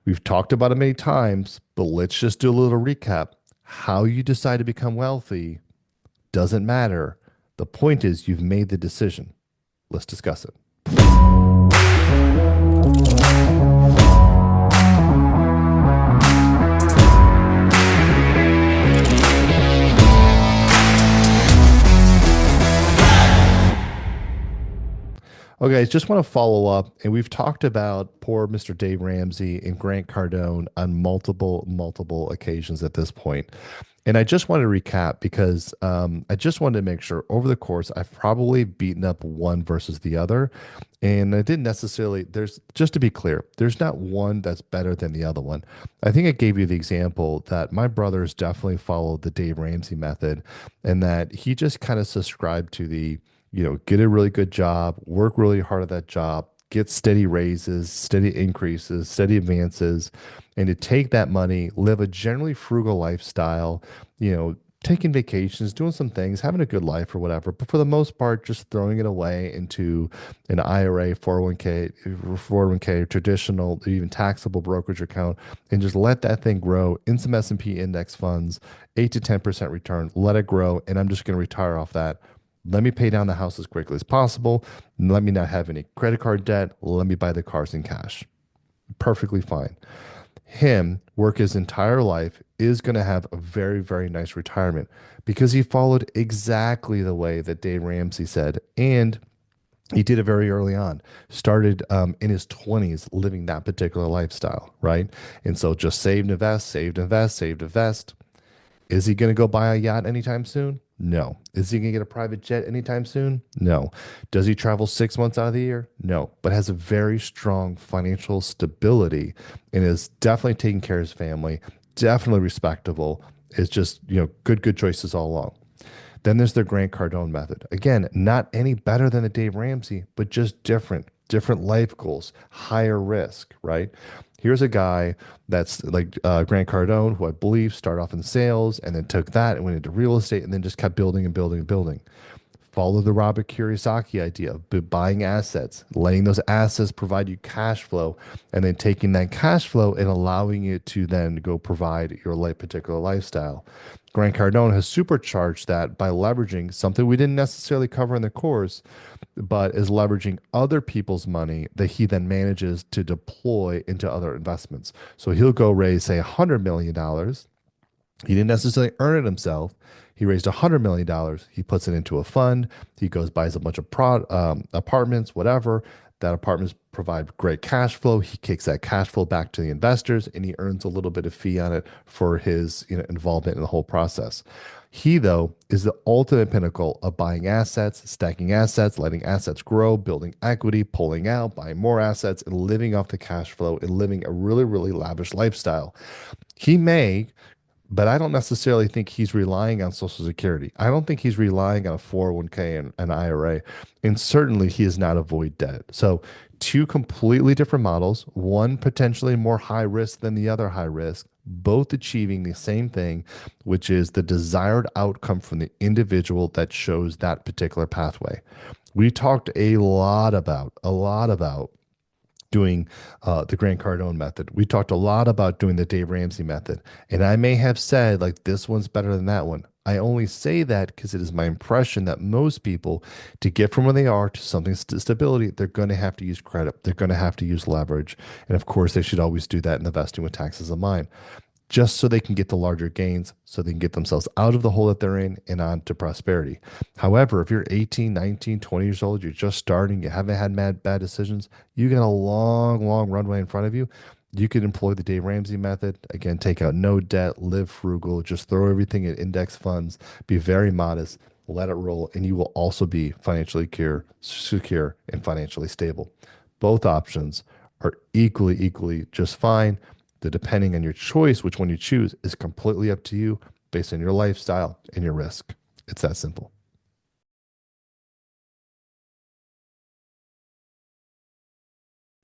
We've talked about it many times, but let's just do a little recap. How you decide to become wealthy doesn't matter. The point is you've made the decision. Let's discuss it. Okay, I just want to follow up, and we've talked about poor Mr. Dave Ramsey and Grant Cardone on multiple occasions at this point. And I just want to recap because I just wanted to make sure over the course I've probably beaten up one versus the other. And I didn't necessarily, there's just to be clear, there's not one that's better than the other one. I think I gave you the example that my brothers definitely followed the Dave Ramsey method and that he just kind of subscribed to the get a really good job, work really hard at that job, get steady raises, steady increases, steady advances, and to take that money, live a generally frugal lifestyle, taking vacations, doing some things, having a good life or whatever. But for the most part, just throwing it away into an IRA, 401k, 401k, traditional, even taxable brokerage account, and just let that thing grow in some S&P index funds, 8 to 10% return, let it grow, and I'm just going to retire off that. Let me pay down the house as quickly as possible. Let me not have any credit card debt. Let me buy the cars in cash. Perfectly fine. Him work his entire life is going to have a very nice retirement because he followed exactly the way that Dave Ramsey said. And he did it very early on, started in his 20s living that particular lifestyle, right? And so just saved, invest, saved, invest, saved, invest. Is he going to go buy a yacht anytime soon? No. Is he going to get a private jet anytime soon? No. Does he travel 6 months out of the year? No. But has a very strong financial stability and is definitely taking care of his family, definitely respectable. It's just, good choices all along. Then there's the Grant Cardone method. Again, not any better than the Dave Ramsey, but just different life goals, higher risk, right? Here's a guy that's like Grant Cardone, who I believe started off in sales and then took that and went into real estate and then just kept building and building and building. Follow the Robert Kiyosaki idea of buying assets, letting those assets provide you cash flow, and then taking that cash flow and allowing it to then go provide your particular lifestyle. Grant Cardone has supercharged that by leveraging something we didn't necessarily cover in the course, but is leveraging other people's money that he then manages to deploy into other investments. So he'll go raise, say, $100 million. He didn't necessarily earn it himself. He raised $100 million. He puts it into a fund. He goes buys a bunch of apartments, whatever. That apartments provide great cash flow. He kicks that cash flow back to the investors, and he earns a little bit of fee on it for his involvement in the whole process. He, though, is the ultimate pinnacle of buying assets, stacking assets, letting assets grow, building equity, pulling out, buying more assets, and living off the cash flow and living a really lavish lifestyle. He may, but I don't necessarily think he's relying on Social Security. I don't think he's relying on a 401k and an IRA. And certainly he is not avoid debt. So, two completely different models, one potentially more high risk than the other high risk, both achieving the same thing, which is the desired outcome from the individual that shows that particular pathway. We talked a lot about doing the Grant Cardone method. We talked a lot about doing the Dave Ramsey method. And I may have said, like, this one's better than that one. I only say that because it is my impression that most people, to get from where they are to something stability, they're going to have to use credit. They're going to have to use leverage. And of course, they should always do that in investing with taxes in mind, just so they can get the larger gains, so they can get themselves out of the hole that they're in and on to prosperity. However, if you're 18, 19, 20 years old, you're just starting, you haven't had bad decisions, you got a long runway in front of you. You could employ the Dave Ramsey method. Again, take out no debt, live frugal, just throw everything in index funds, be very modest, let it roll, and you will also be financially secure and financially stable. Both options are equally just fine. Depending on your choice, which one you choose is completely up to you based on your lifestyle and your risk. It's that simple.